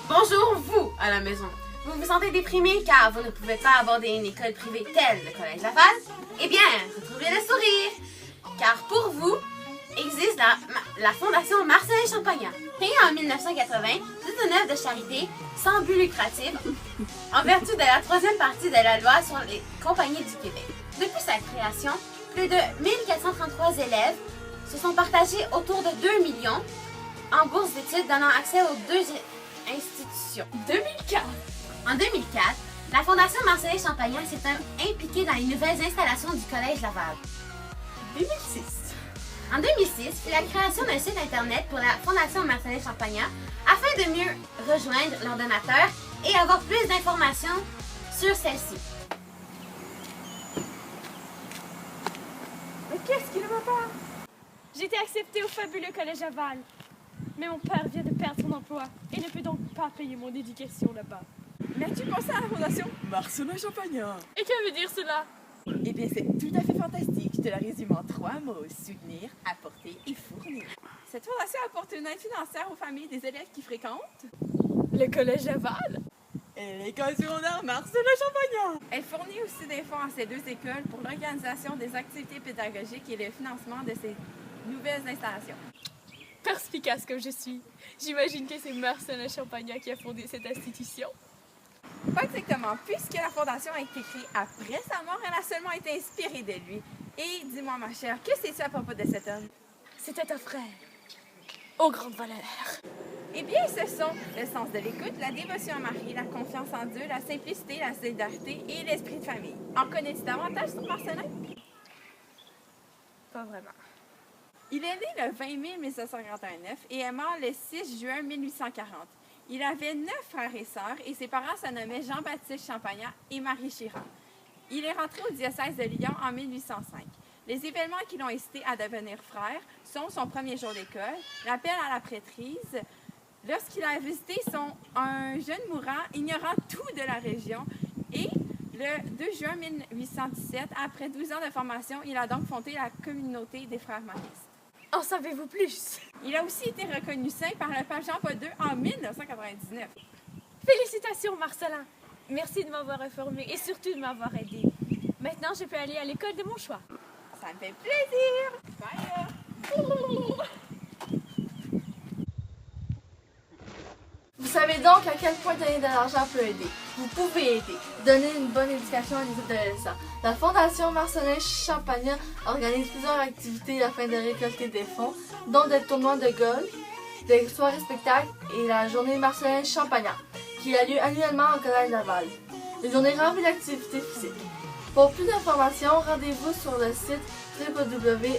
Bonjour, vous, à la maison. Vous vous sentez déprimé car vous ne pouvez pas aborder une école privée telle le Collège Laval? Eh bien, retrouvez le sourire. Car pour vous, existe la Fondation Marcellin Champagnat. Créée en 1980, c'est une œuvre de charité sans but lucratif en vertu de la troisième partie de la loi sur les compagnies du Québec. Depuis sa création, plus de 1433 élèves se sont partagés autour de 2 millions en bourse d'études donnant accès aux deux institutions. 2004. En 2004, la Fondation Marcellin Champagnat s'est impliquée dans les nouvelles installations du Collège Laval. 2006. En 2006, fut la création d'un site internet pour la Fondation Marcellin Champagnat afin de mieux rejoindre leurs donateurs et avoir plus d'informations sur celle-ci. Mais qu'est-ce qui ne va pas? J'ai été acceptée au fabuleux Collège Laval. Mais mon père vient de perdre son emploi et ne peut donc pas payer mon éducation là-bas. Mais as-tu pensé à la fondation Marcellin Champagnat? Et que veut dire cela? Eh bien, c'est tout à fait fantastique. Je te la résume en 3 mots. Soutenir, apporter et fournir. Cette fondation apporte une aide financière aux familles des élèves qui fréquentent Le Collège Laval? et l'école secondaire Marcellin Champagnat. Elle fournit aussi des fonds à ces deux écoles pour l'organisation des activités pédagogiques et le financement de ces nouvelles installations. Perspicace comme je suis, j'imagine que c'est Marcellin Champagnat qui a fondé cette institution. Pas exactement, puisque la fondation a été créée après sa mort, elle a seulement été inspirée de lui. Et dis-moi, ma chère, que sais-tu à propos de cet homme? C'était un frère, aux grandes valeurs. Eh bien, ce sont le sens de l'écoute, la dévotion à Marie, la confiance en Dieu, la simplicité, la solidarité et l'esprit de famille. En connais-tu davantage sur Marcellin? Pas vraiment. Il est né le 20 mai 1789 et est mort le 6 juin 1840. Il avait 9 frères et sœurs et ses parents se nommaient Jean-Baptiste Champagnat et Marie Chirard. Il est rentré au diocèse de Lyon en 1805. Les événements qui l'ont incité à devenir frère sont son premier jour d'école, l'appel à la prêtrise, lorsqu'il a visité un jeune mourant ignorant tout de la région, et le 2 juin 1817, après 12 ans de formation, il a donc fondé la communauté des frères maristes. En savez-vous plus? Il a aussi été reconnu saint par le pape Jean-Paul II en 1999. Félicitations, Marcellin. Merci de m'avoir informé et surtout de m'avoir aidé. Maintenant, je peux aller à l'école de mon choix. Ça me fait plaisir! Bye! Vous savez donc à quel point donner de l'argent peut aider. Vous pouvez aider. Donner une bonne éducation à des adolescents. La Fondation Marcellin Champagnat organise plusieurs activités afin de récolter des fonds, dont des tournois de golf, des soirées spectacles et la journée Marcellin Champagnat, qui a lieu annuellement au Collège Laval. Une journée remplie d'activités physiques. Pour plus d'informations, rendez-vous sur le site www.lfmc.ca.